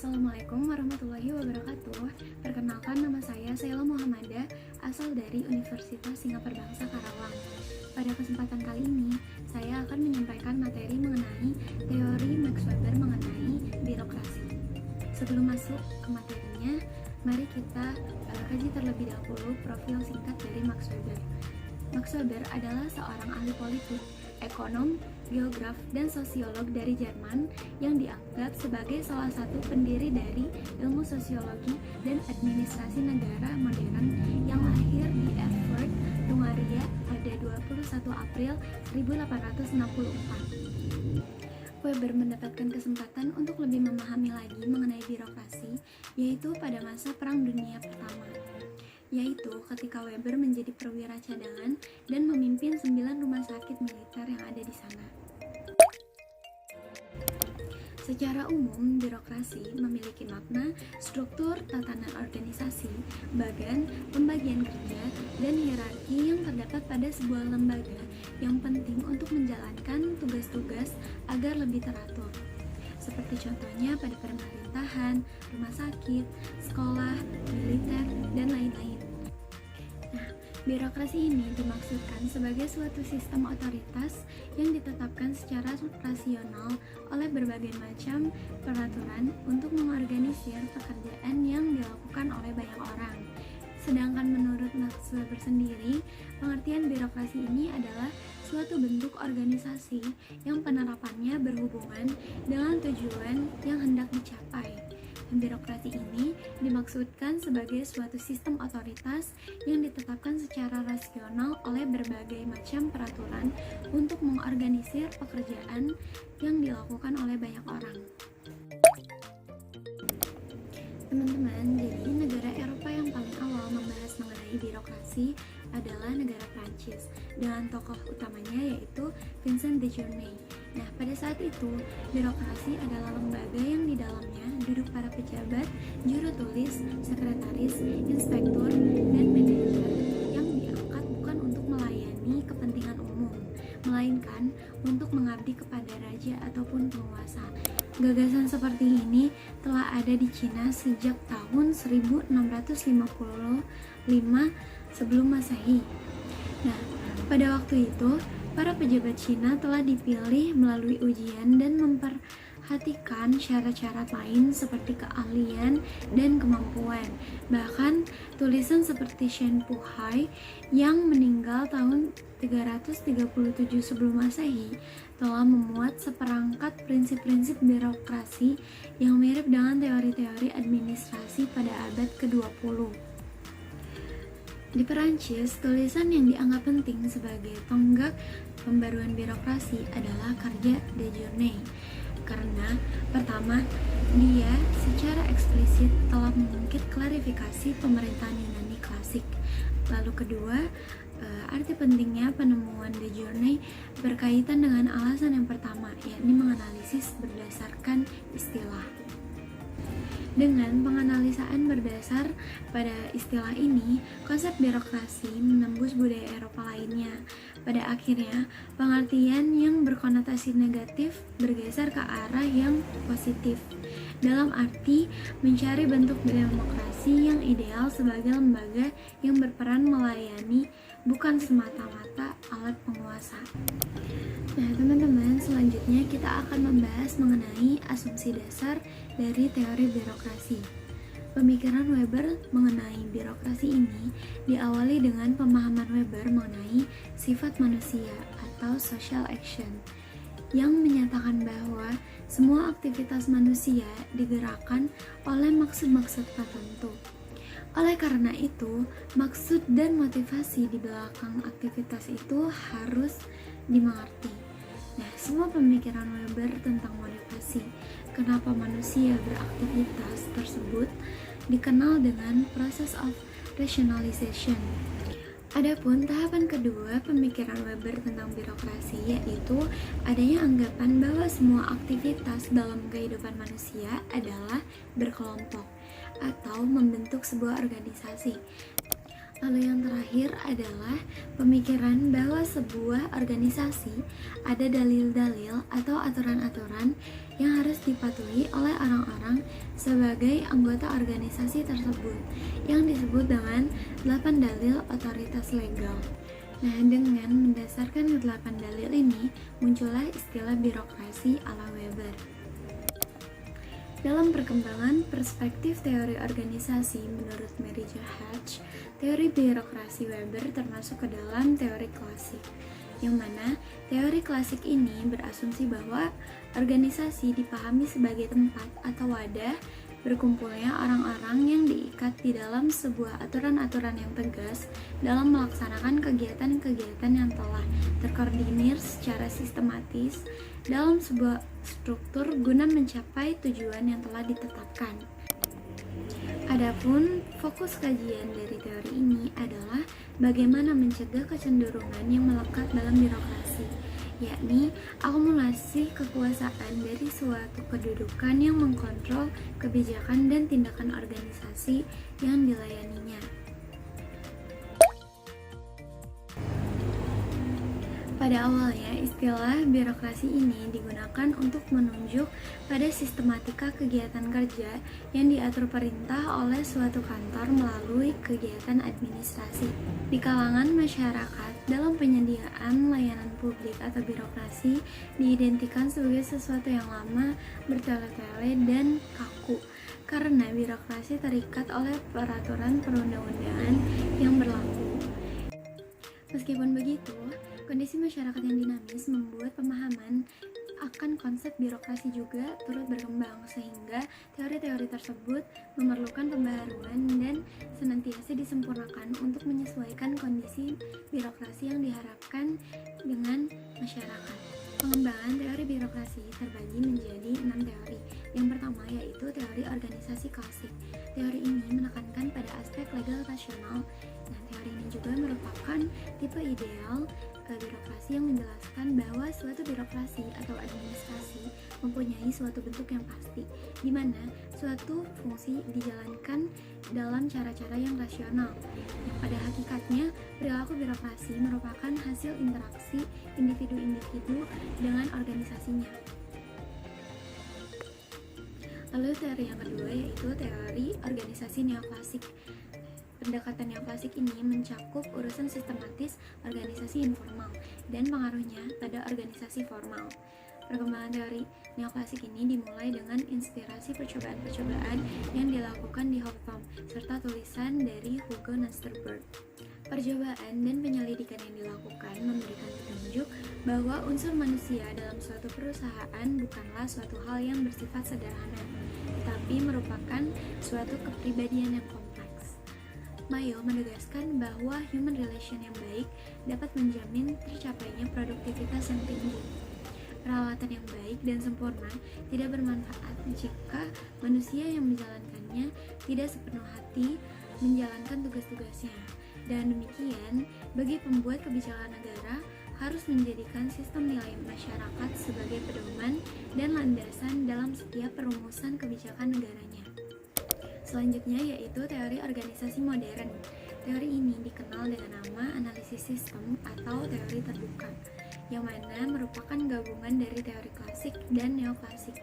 Assalamualaikum warahmatullahi wabarakatuh. Perkenalkan, nama saya Sheila Muhammadah, asal dari Universitas Singapura Bangsa Karawang. Pada kesempatan kali ini, saya akan menyampaikan materi mengenai teori Max Weber mengenai birokrasi. Sebelum masuk ke materinya, mari kita kaji terlebih dahulu profil singkat dari Max Weber. Max Weber adalah seorang ahli politik, ekonom, geograf, dan sosiolog dari Jerman yang dianggap sebagai salah satu pendiri dari ilmu sosiologi dan administrasi negara modern yang lahir di Erfurt, Hungaria pada 21 April 1864. Weber mendapatkan kesempatan untuk lebih memahami lagi mengenai birokrasi, yaitu pada masa Perang Dunia Pertama, yaitu ketika Weber menjadi perwira cadangan dan memimpin 9 rumah sakit militer yang ada di sana. Secara umum, birokrasi memiliki makna, struktur, tatanan organisasi, bagan, pembagian kerja, dan hierarki yang terdapat pada sebuah lembaga yang penting untuk menjalankan tugas-tugas agar lebih teratur. Seperti contohnya pada pemerintahan, rumah sakit, sekolah, militer, dan lain-lain. Birokrasi ini dimaksudkan sebagai suatu sistem otoritas yang ditetapkan secara rasional oleh berbagai macam peraturan untuk mengorganisir pekerjaan yang dilakukan oleh banyak orang. Sedangkan menurut Max Weber sendiri, pengertian birokrasi ini adalah suatu bentuk organisasi yang penerapannya berhubungan dengan tujuan yang hendak dicapai. Birokrasi ini dimaksudkan sebagai suatu sistem otoritas yang ditetapkan secara rasional oleh berbagai macam peraturan untuk mengorganisir pekerjaan yang dilakukan oleh banyak orang. Teman-teman, jadi negara Eropa yang paling awal membahas mengenai birokrasi adalah negara Prancis dengan tokoh utamanya yaitu Vincent de Journay. Nah, pada saat itu, birokrasi adalah lembaga yang di dalamnya duduk para pejabat, juru tulis, sekretaris, inspektur, dan manajer yang diangkat bukan untuk melayani kepentingan umum, melainkan untuk mengabdi kepada raja ataupun penguasa. Gagasan seperti ini telah ada di Cina sejak tahun 1655 sebelum Masehi. Nah, pada waktu itu, para pejabat Cina telah dipilih melalui ujian dan memperhatikan syarat-syarat lain seperti keahlian dan kemampuan. Bahkan, tulisan seperti Shen Puhai yang meninggal tahun 337 sebelum Masehi telah memuat seperangkat prinsip-prinsip birokrasi yang mirip dengan teori-teori administrasi pada abad ke-20. Di Perancis, tulisan yang dianggap penting sebagai tonggak pembaruan birokrasi adalah karya de Journay. Karena pertama, dia secara eksplisit telah mengungkit klarifikasi pemerintahan Yunani klasik. Lalu kedua, arti pentingnya penemuan de Journay berkaitan dengan alasan yang pertama, yakni menganalisis berdasarkan istilah. Dengan penganalisaan berdasar pada istilah ini, konsep birokrasi menembus budaya Eropa lainnya. Pada akhirnya, pengertian yang berkonotasi negatif bergeser ke arah yang positif, dalam arti mencari bentuk demokrasi yang ideal sebagai lembaga yang berperan melayani, bukan semata-mata alat penguasa. Nah, teman-teman, selanjutnya kita akan membahas mengenai asumsi dasar dari teori birokrasi. Pemikiran Weber mengenai birokrasi ini diawali dengan pemahaman Weber mengenai sifat manusia atau social action, yang menyatakan bahwa semua aktivitas manusia digerakkan oleh maksud-maksud tertentu. Oleh karena itu, maksud dan motivasi di belakang aktivitas itu harus dimengerti. Nah, semua pemikiran Weber tentang motivasi kenapa manusia beraktivitas tersebut dikenal dengan process of rationalization. Adapun tahapan kedua pemikiran Weber tentang birokrasi yaitu adanya anggapan bahwa semua aktivitas dalam kehidupan manusia adalah berkelompok atau membentuk sebuah organisasi. Lalu yang terakhir adalah pemikiran bahwa sebuah organisasi ada dalil-dalil atau aturan-aturan yang harus dipatuhi oleh orang-orang sebagai anggota organisasi tersebut, yang disebut dengan 8 dalil otoritas legal. Nah, dengan mendasarkan 8 dalil ini, muncullah istilah birokrasi ala Weber. Dalam perkembangan perspektif teori organisasi menurut Mary Jo Hatch, teori birokrasi Weber termasuk ke dalam teori klasik, yang mana teori klasik ini berasumsi bahwa organisasi dipahami sebagai tempat atau wadah berkumpulnya orang-orang yang diikat di dalam sebuah aturan-aturan yang tegas dalam melaksanakan kegiatan-kegiatan yang telah terkoordinir secara sistematis dalam sebuah struktur guna mencapai tujuan yang telah ditetapkan. Adapun fokus kajian dari teori ini adalah bagaimana mencegah kecenderungan yang melekat dalam birokrasi, yakni akumulasi kekuasaan dari suatu kedudukan yang mengkontrol kebijakan dan tindakan organisasi yang dilayaninya. Pada awalnya, istilah birokrasi ini digunakan untuk menunjuk pada sistematika kegiatan kerja yang diatur perintah oleh suatu kantor melalui kegiatan administrasi. Di kalangan masyarakat, dalam penyediaan layanan publik atau birokrasi diidentikan sebagai sesuatu yang lama, bertele-tele, dan kaku, karena birokrasi terikat oleh peraturan perundang-undangan yang berlaku. Meskipun begitu, kondisi masyarakat yang dinamis membuat pemahaman akan konsep birokrasi juga turut berkembang, sehingga teori-teori tersebut memerlukan pembaharuan dan senantiasa disempurnakan untuk menyesuaikan kondisi birokrasi yang diharapkan dengan masyarakat. Pengembangan teori birokrasi terbagi menjadi 6 teori. Yang pertama yaitu teori organisasi klasik. Teori ini menekankan pada aspek legal rasional. Nah, teori ini juga merupakan tipe ideal birokrasi yang menjelaskan bahwa suatu birokrasi atau administrasi mempunyai suatu bentuk yang pasti, di mana suatu fungsi dijalankan dalam cara-cara yang rasional. Yang pada hakikatnya, perilaku birokrasi merupakan hasil interaksi individu-individu dengan organisasinya. Lalu teori yang kedua yaitu teori organisasi neoklasik. Pendekatan neoklasik ini mencakup urusan sistematis organisasi informal dan pengaruhnya pada organisasi formal. Perkembangan teori neoklasik ini dimulai dengan inspirasi percobaan-percobaan yang dilakukan di Hawthorne serta tulisan dari Hugo Nesterberg. Percobaan dan penyelidikan yang dilakukan memberikan petunjuk bahwa unsur manusia dalam suatu perusahaan bukanlah suatu hal yang bersifat sederhana, tetapi merupakan suatu kepribadian yang kompleks. Mayo menegaskan bahwa human relation yang baik dapat menjamin tercapainya produktivitas yang tinggi. Perawatan yang baik dan sempurna tidak bermanfaat jika manusia yang menjalankannya tidak sepenuh hati menjalankan tugas-tugasnya. Dan demikian, bagi pembuat kebijakan negara harus menjadikan sistem nilai masyarakat sebagai pedoman dan landasan dalam setiap perumusan kebijakan negaranya. Selanjutnya yaitu teori organisasi modern. Teori ini dikenal dengan nama analisis sistem atau teori terbuka, yang mana merupakan gabungan dari teori klasik dan neoklasik,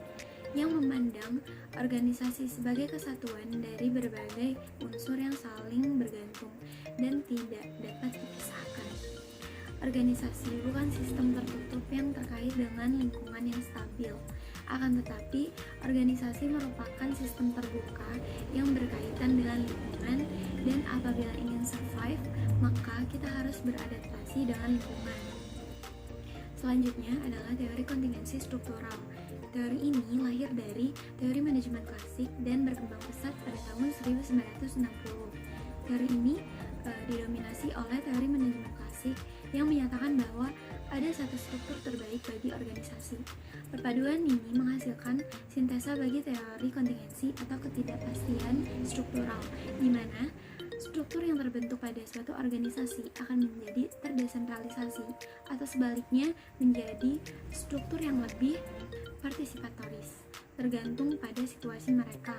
yang memandang organisasi sebagai kesatuan dari berbagai unsur yang saling bergantung dan tidak dapat dipisahkan. Organisasi bukan sistem tertutup yang terkait dengan lingkungan yang stabil. Akan tetapi, organisasi merupakan sistem terbuka yang berkaitan dengan lingkungan, dan apabila ingin survive, maka kita harus beradaptasi dengan lingkungan. Selanjutnya adalah teori kontingensi struktural. Teori ini lahir dari teori manajemen klasik dan berkembang pesat pada tahun 1960. Teori ini didominasi oleh teori manajemen klasik yang menyatakan bahwa ada satu struktur terbaik bagi organisasi. Perpaduan ini menghasilkan sintesa bagi teori kontingensi atau ketidakpastian struktural, di mana struktur yang terbentuk pada suatu organisasi akan menjadi terdesentralisasi atau sebaliknya menjadi struktur yang lebih partisipatoris, tergantung pada situasi mereka.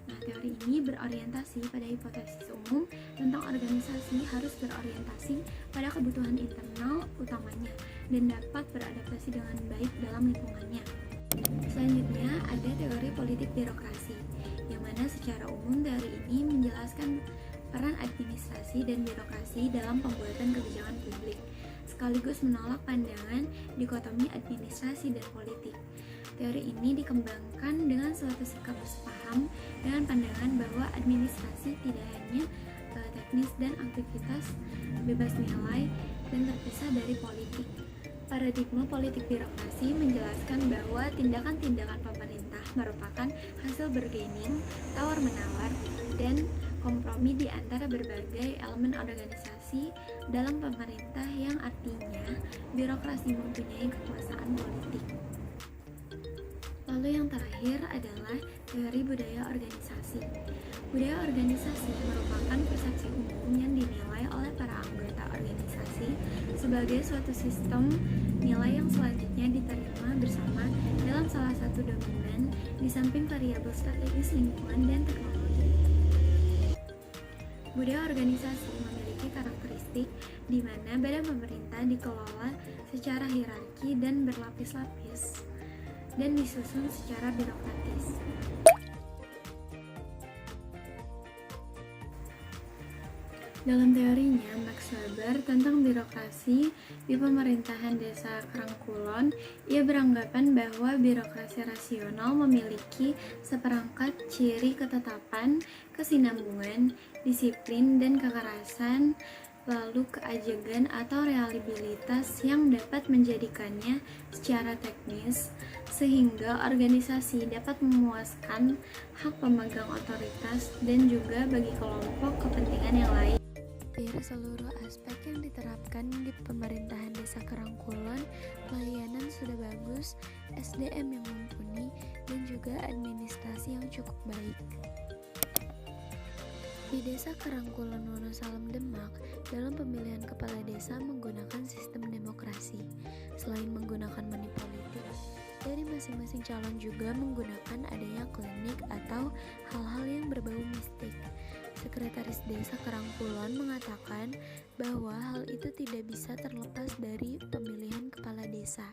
Nah, teori ini berorientasi pada hipotesis umum tentang organisasi harus berorientasi pada kebutuhan internal utamanya dan dapat beradaptasi dengan baik dalam lingkungannya. Selanjutnya ada teori politik birokrasi, yang mana secara umum teori ini menjelaskan peran administrasi dan birokrasi dalam pembuatan kebijakan publik, sekaligus menolak pandangan dikotomi administrasi dan politik. Teori ini dikembangkan dengan suatu sikap sepaham dengan pandangan bahwa administrasi tidak hanya teknis dan aktivitas bebas nilai dan terpisah dari politik. Paradigma politik birokrasi menjelaskan bahwa tindakan-tindakan pemerintah merupakan hasil bargaining, tawar-menawar, dan kompromi di antara berbagai elemen organisasi dalam pemerintah, yang artinya birokrasi mempunyai kekuasaan politik. Lalu yang terakhir adalah teori budaya organisasi. Budaya organisasi merupakan persepsi umum yang dinilai oleh para anggota organisasi sebagai suatu sistem nilai yang selanjutnya diterima bersama dalam salah satu dominan di samping variabel strategis lingkungan dan teknologi. Budaya organisasi memiliki karakteristik di mana badan pemerintah dikelola secara hierarki dan berlapis-lapis dan disusun secara birokratis. Dalam teorinya, Max Weber tentang birokrasi di pemerintahan desa Kerangkulon, ia beranggapan bahwa birokrasi rasional memiliki seperangkat ciri ketetapan, kesinambungan, disiplin, dan kekerasan, lalu keajegan atau reliabilitas yang dapat menjadikannya secara teknis, sehingga organisasi dapat memuaskan hak pemegang otoritas dan juga bagi kelompok kepentingan yang lain. Dari seluruh aspek yang diterapkan di pemerintahan desa Kerangkulon, pelayanan sudah bagus, SDM yang mumpuni, dan juga administrasi yang cukup baik. Di desa Kerangkulon Wonosalam Demak, dalam pemilihan kepala desa menggunakan sistem demokrasi. Selain menggunakan money politik, dari masing-masing calon juga menggunakan adanya klinik atau hal-hal yang berbau mistik. Sekretaris Desa Kerangkulon mengatakan bahwa hal itu tidak bisa terlepas dari pemilihan kepala desa,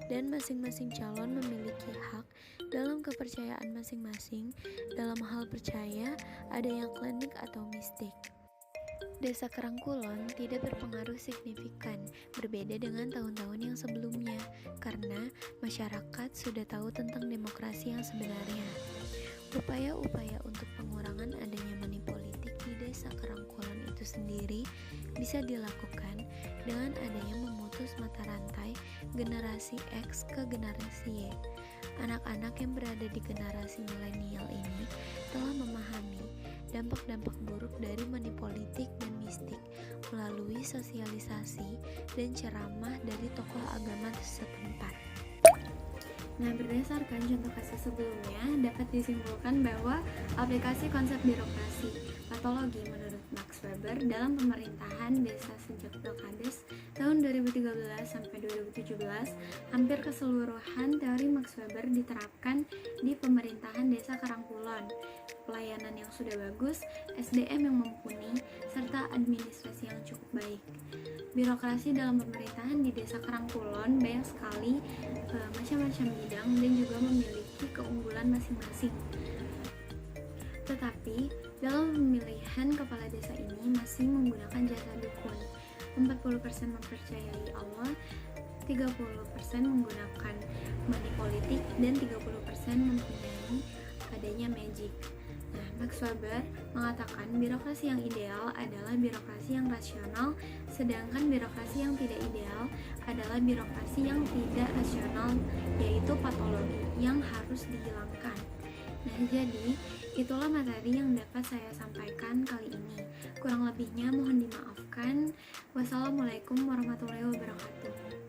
dan masing-masing calon memiliki hak dalam kepercayaan masing-masing. Dalam hal percaya, ada yang klinik atau mistik. Desa Kerangkulon tidak berpengaruh signifikan, berbeda dengan tahun-tahun yang sebelumnya, karena masyarakat sudah tahu tentang demokrasi yang sebenarnya. Upaya-upaya untuk pengurangan adanya money politik di desa Kerangkulon itu sendiri bisa dilakukan dengan adanya memutus mata rantai generasi X ke generasi Y. Anak-anak yang berada di generasi milenial ini telah memahami dampak-dampak buruk dari money politik dan mistik melalui sosialisasi dan ceramah dari tokoh agama setempat. Nah, berdasarkan contoh kasus sebelumnya, dapat disimpulkan bahwa aplikasi konsep birokrasi patologi menurut Max Weber dalam pemerintahan desa sejak Pilkades tahun 2013 sampai 2017, hampir keseluruhan teori Max Weber diterapkan di pemerintahan desa Kerangkulon. Pelayanan yang sudah bagus, SDM yang mumpuni, serta administrasi yang cukup baik. Birokrasi dalam pemerintahan di desa Kerangkulon banyak sekali macam-macam bidang dan juga memiliki keunggulan masing-masing. Tetapi dalam pemilihan kepala desa ini masih menggunakan jasa dukun. 40% mempercayai Allah, 30% menggunakan money politik, dan 30% mempunyai adanya magic. Nah, Max Weber mengatakan birokrasi yang ideal adalah birokrasi yang rasional, sedangkan birokrasi yang tidak ideal adalah birokrasi yang tidak rasional, yaitu patologi yang harus dihilangkan. Nah, jadi itulah materi yang dapat saya sampaikan kali ini. Kurang lebihnya mohon dimaafkan. Wassalamualaikum warahmatullahi wabarakatuh.